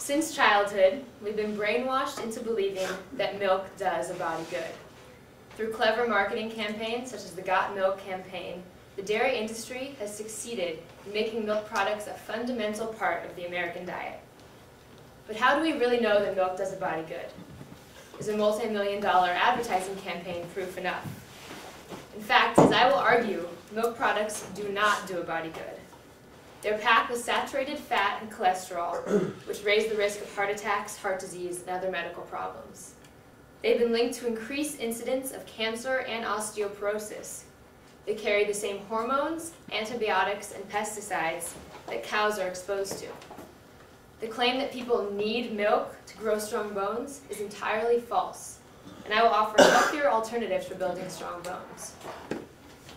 Since childhood, we've been brainwashed into believing that milk does a body good. Through clever marketing campaigns, such as the Got Milk campaign, the dairy industry has succeeded in making milk products a fundamental part of the American diet. But how do we really know that milk does a body good? Is a multi-million-dollar advertising campaign proof enough? In fact, as I will argue, milk products do not do a body good. They're packed with saturated fat and cholesterol, which raise the risk of heart attacks, heart disease, and other medical problems. They've been linked to increased incidence of cancer and osteoporosis. They carry the same hormones, antibiotics, and pesticides that cows are exposed to. The claim that people need milk to grow strong bones is entirely false, and I will offer healthier alternatives for building strong bones.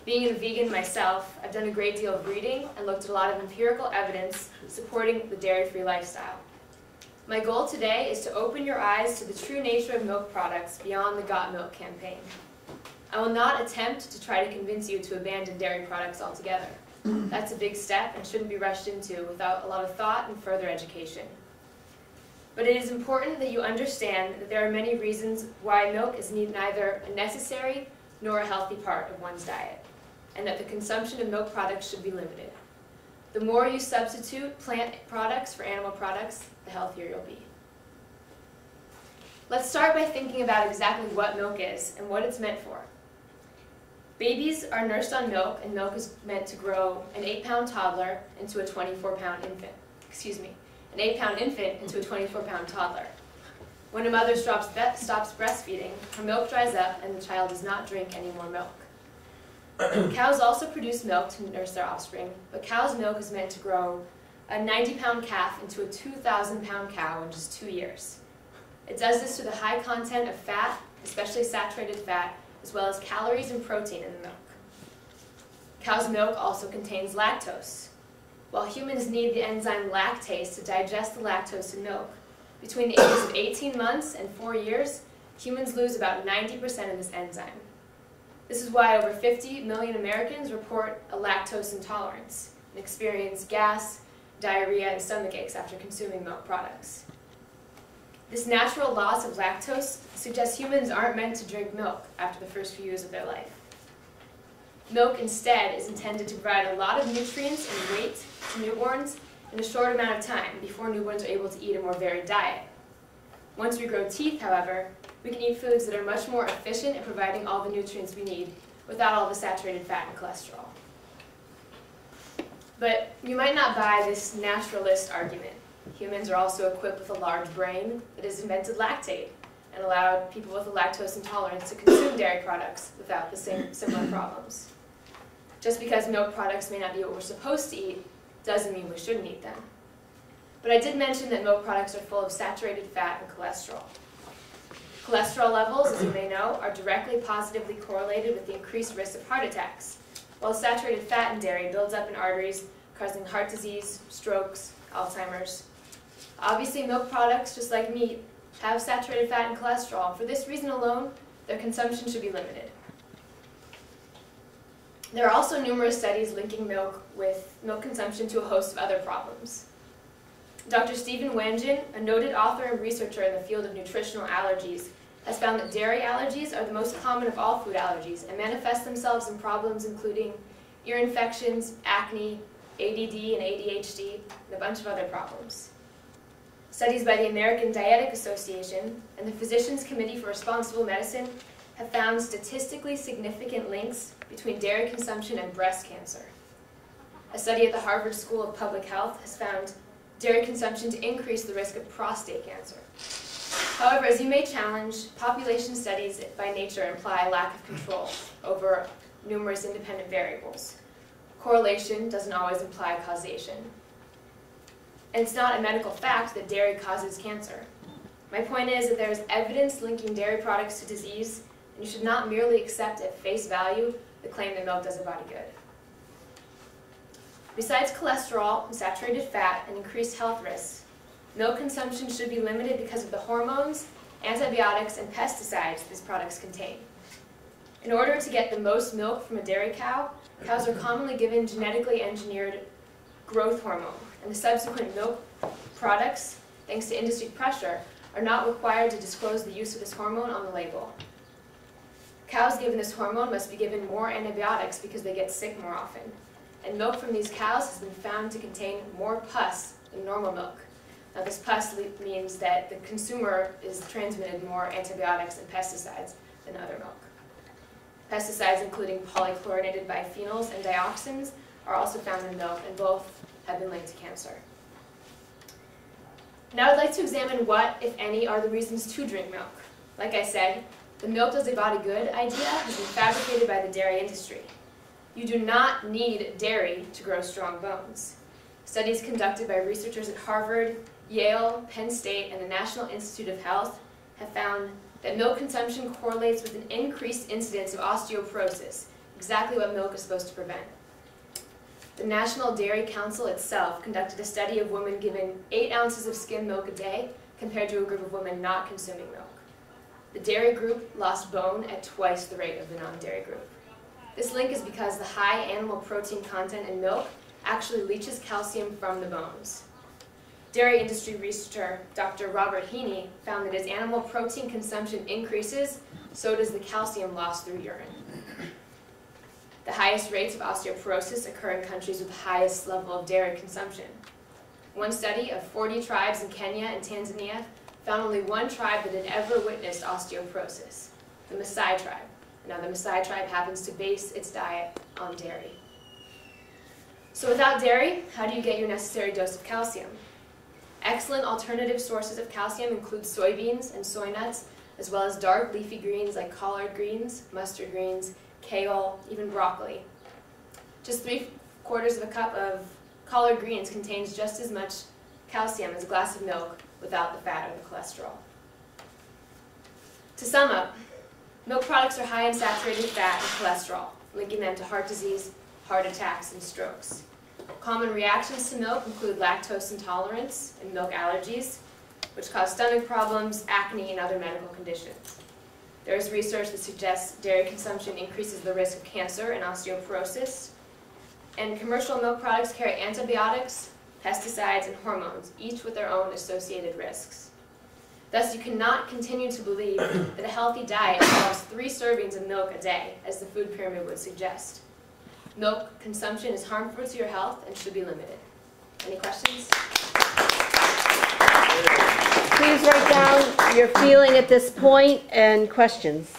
Being a vegan myself, I've done a great deal of reading and looked at a lot of empirical evidence supporting the dairy-free lifestyle. My goal today is to open your eyes to the true nature of milk products beyond the Got Milk campaign. I will not attempt to try to convince you to abandon dairy products altogether. That's a big step and shouldn't be rushed into without a lot of thought and further education. But it is important that you understand that there are many reasons why milk is neither a necessary nor a healthy part of one's diet, and that the consumption of milk products should be limited. The more you substitute plant products for animal products, the healthier you'll be. Let's start by thinking about exactly what milk is and what it's meant for. Babies are nursed on milk, and milk is meant to grow an 8-pound toddler into a 24-pound infant. An 8-pound infant into a 24-pound toddler. When a mother stops breastfeeding, her milk dries up and the child does not drink any more milk. Cows also produce milk to nurse their offspring, but cow's milk is meant to grow a 90-pound calf into a 2,000-pound cow in just 2 years. It does this through the high content of fat, especially saturated fat, as well as calories and protein in the milk. Cow's milk also contains lactose. While humans need the enzyme lactase to digest the lactose in milk, between the ages of 18 months and 4 years, humans lose about 90% of this enzyme. This is why over 50 million Americans report a lactose intolerance and experience gas, diarrhea, and stomach aches after consuming milk products. This natural loss of lactose suggests humans aren't meant to drink milk after the first few years of their life. Milk instead is intended to provide a lot of nutrients and weight to newborns in a short amount of time before newborns are able to eat a more varied diet. Once we grow teeth, however, we can eat foods that are much more efficient at providing all the nutrients we need without all the saturated fat and cholesterol. But you might not buy this naturalist argument. Humans are also equipped with a large brain that has invented lactate and allowed people with a lactose intolerance to consume dairy products without the same similar problems. Just because milk products may not be what we're supposed to eat doesn't mean we shouldn't eat them. But I did mention that milk products are full of saturated fat and cholesterol. Cholesterol levels, as you may know, are directly positively correlated with the increased risk of heart attacks, while saturated fat in dairy builds up in arteries, causing heart disease, strokes, Alzheimer's. Obviously, milk products, just like meat, have saturated fat and cholesterol, and for this reason alone, their consumption should be limited. There are also numerous studies linking milk consumption to a host of other problems. Dr. Stephen Wangen, a noted author and researcher in the field of nutritional allergies, has found that dairy allergies are the most common of all food allergies and manifest themselves in problems including ear infections, acne, ADD and ADHD, and a bunch of other problems. Studies by the American Dietetic Association and the Physicians Committee for Responsible Medicine have found statistically significant links between dairy consumption and breast cancer. A study at the Harvard School of Public Health has found dairy consumption to increase the risk of prostate cancer. However, as you may challenge, population studies by nature imply a lack of control over numerous independent variables. Correlation doesn't always imply causation. And it's not a medical fact that dairy causes cancer. My point is that there is evidence linking dairy products to disease, and you should not merely accept at face value the claim that milk does a body good. Besides cholesterol, saturated fat, and increased health risks, milk consumption should be limited because of the hormones, antibiotics, and pesticides these products contain. In order to get the most milk from a dairy cow, cows are commonly given genetically engineered growth hormone, and the subsequent milk products thanks to industry pressure, are not required to disclose the use of this hormone on the label. Cows given this hormone must be given more antibiotics because they get sick more often. And milk from these cows has been found to contain more pus than normal milk. Now this pus means that the consumer is transmitted more antibiotics and pesticides than other milk. Pesticides including polychlorinated biphenyls and dioxins are also found in milk, and both have been linked to cancer. Now I'd like to examine what, if any, are the reasons to drink milk. Like I said, the milk does a body good idea has been fabricated by the dairy industry. You do not need dairy to grow strong bones. Studies conducted by researchers at Harvard, Yale, Penn State, and the National Institute of Health have found that milk consumption correlates with an increased incidence of osteoporosis, exactly what milk is supposed to prevent. The National Dairy Council itself conducted a study of women given 8 ounces of skim milk a day compared to a group of women not consuming milk. The dairy group lost bone at twice the rate of the non-dairy group. This link is because the high animal protein content in milk actually leaches calcium from the bones. Dairy industry researcher Dr. Robert Heaney found that as animal protein consumption increases, so does the calcium loss through urine. The highest rates of osteoporosis occur in countries with the highest level of dairy consumption. One study of 40 tribes in Kenya and Tanzania found only one tribe that had ever witnessed osteoporosis, the Maasai tribe. Now the Maasai tribe happens to base its diet on dairy. So without dairy, how do you get your necessary dose of calcium? Excellent alternative sources of calcium include soybeans and soy nuts, as well as dark leafy greens like collard greens, mustard greens, kale, even broccoli. Just 3/4 of a cup of collard greens contains just as much calcium as a glass of milk without the fat or the cholesterol. To sum up, milk products are high in saturated fat and cholesterol, linking them to heart disease, heart attacks, and strokes. Common reactions to milk include lactose intolerance and milk allergies, which cause stomach problems, acne, and other medical conditions. There is research that suggests dairy consumption increases the risk of cancer and osteoporosis, and commercial milk products carry antibiotics, pesticides, and hormones, each with their own associated risks. Thus, you cannot continue to believe that a healthy diet involves 3 servings of milk a day, as the food pyramid would suggest. Milk consumption is harmful to your health and should be limited. Any questions? Please write down your feeling at this point and questions.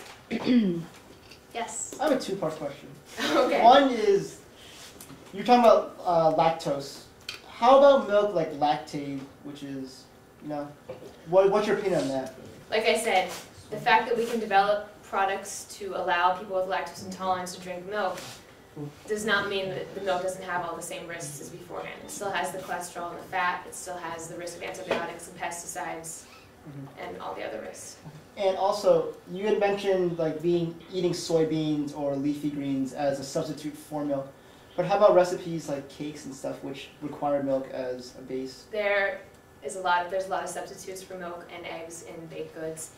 Yes. I have a 2-part question. Okay. One is, you're talking about lactose. How about milk like lactate, which is, what's your opinion on that? Like I said, the fact that we can develop products to allow people with lactose intolerance to drink milk does not mean that the milk doesn't have all the same risks as beforehand. It still has the cholesterol and the fat. It still has the risk of antibiotics and pesticides and all the other risks. And also, you had mentioned like eating soybeans or leafy greens as a substitute for milk. But how about recipes like cakes and stuff which require milk as a base? There's a lot of substitutes for milk and eggs in baked goods.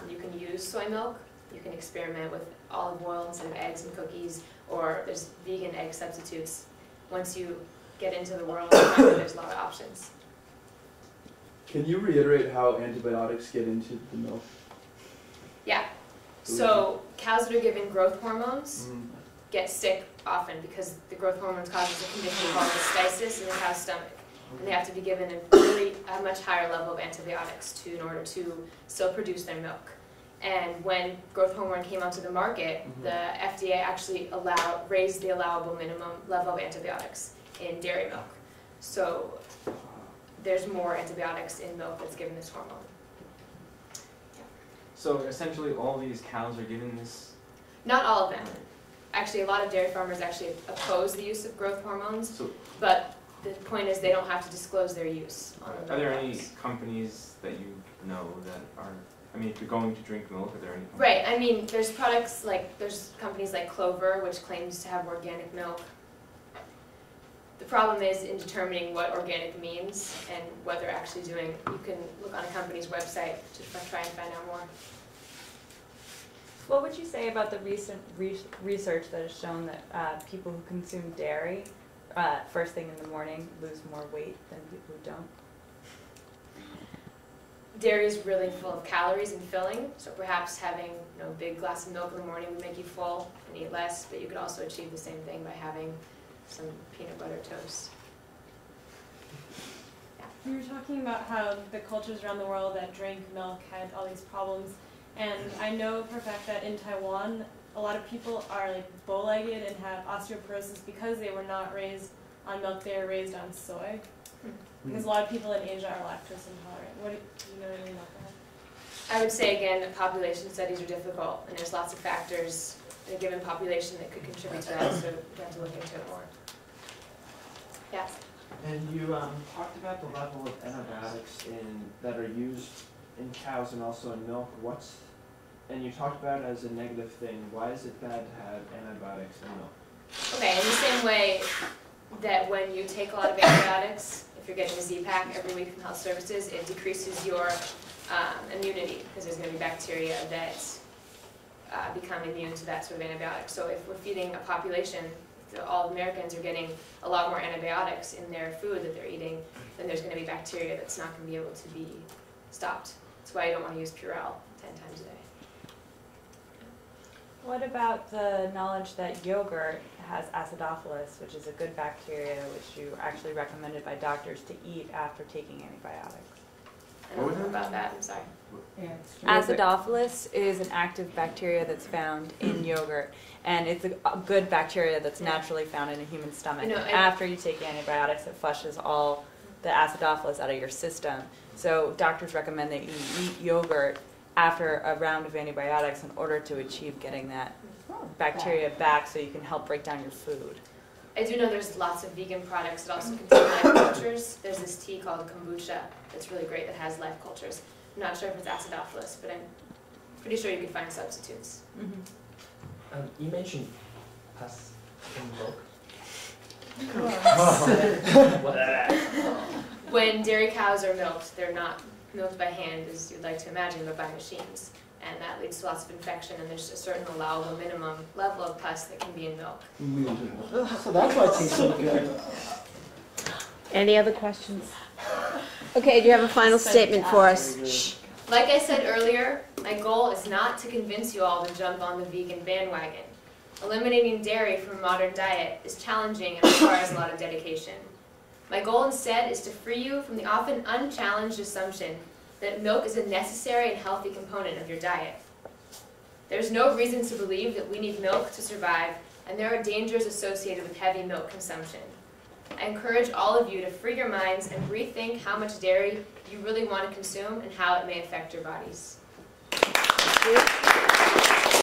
You can use soy milk. You can experiment with olive oil instead of eggs and cookies, or there's vegan egg substitutes. Once you get into the world, there's a lot of options. Can you reiterate how antibiotics get into the milk? Yeah. So cows that are given growth hormones get sick often because the growth hormones causes a condition called mastitis in the cow's stomach. And they have to be given a much higher level of antibiotics in order to still produce their milk. And when growth hormone came onto the market, the FDA actually raised the allowable minimum level of antibiotics in dairy milk. So there's more antibiotics in milk that's given this hormone. Yeah. So essentially all these cows are given this? Not all of them. Actually, a lot of dairy farmers actually oppose the use of growth hormones, but the point is they don't have to disclose their use on the milk. Are there products. any companies that you know that are, if you're going to drink milk, are there any companies? Right, there's products there's companies like Clover, which claims to have organic milk. The problem is in determining what organic means and what they're actually doing. You can look on a company's website to try and find out more. What would you say about the recent research that has shown that people who consume dairy first thing in the morning lose more weight than people who don't? dairy is really full of calories and filling, so perhaps having a big glass of milk in the morning would make you full and eat less, but you could also achieve the same thing by having some peanut butter toast. We were talking about how the cultures around the world that drank milk had all these problems, and I know for a fact that in Taiwan, a lot of people are like bow-legged and have osteoporosis because they were not raised on milk, they were raised on soy. Because a lot of people in Asia are lactose intolerant. What do you know anything about that? I would say, again, population studies are difficult, and there's lots of factors in a given population that could contribute to that, so we have to look into it more. Yes? And you talked about the level of antibiotics that are used in cows and also in milk. And you talked about it as a negative thing. Why is it bad to have antibiotics in milk? Okay, in the same way that when you take a lot of antibiotics, if you're getting a Z-Pack every week from Health Services, it decreases your immunity, because there's going to be bacteria that become immune to that sort of antibiotic. So if we're feeding a population, all Americans are getting a lot more antibiotics in their food that they're eating, then there's going to be bacteria that's not going to be able to be stopped. That's why you don't want to use Purell 10 times a day. What about the knowledge that yogurt has acidophilus, which is a good bacteria which you actually recommended by doctors to eat after taking antibiotics? I don't know about that, I'm sorry. Acidophilus is an active bacteria that's found in yogurt, and it's a good bacteria that's naturally found in a human stomach. After you take antibiotics, it flushes all the acidophilus out of your system. So doctors recommend that you eat yogurt after a round of antibiotics in order to achieve getting that bacteria back so you can help break down your food. I do know there's lots of vegan products that also contain live cultures. There's this tea called kombucha that's really great that has live cultures. I'm not sure if it's acidophilus, but I'm pretty sure you can find substitutes. Mm-hmm. You mentioned pus in milk. When dairy cows are milked, they're not milked by hand as you'd like to imagine, but by machines. And that leads to lots of infection, and there's a certain allowable minimum level of pus that can be in milk. So that's why it tastes so good. Any other questions? Okay, do you have a final statement for us? Like I said earlier, my goal is not to convince you all to jump on the vegan bandwagon. Eliminating dairy from a modern diet is challenging and requires a lot of dedication. My goal instead is to free you from the often unchallenged assumption that milk is a necessary and healthy component of your diet. There's no reason to believe that we need milk to survive, and there are dangers associated with heavy milk consumption. I encourage all of you to free your minds and rethink how much dairy you really want to consume and how it may affect your bodies. Thank you.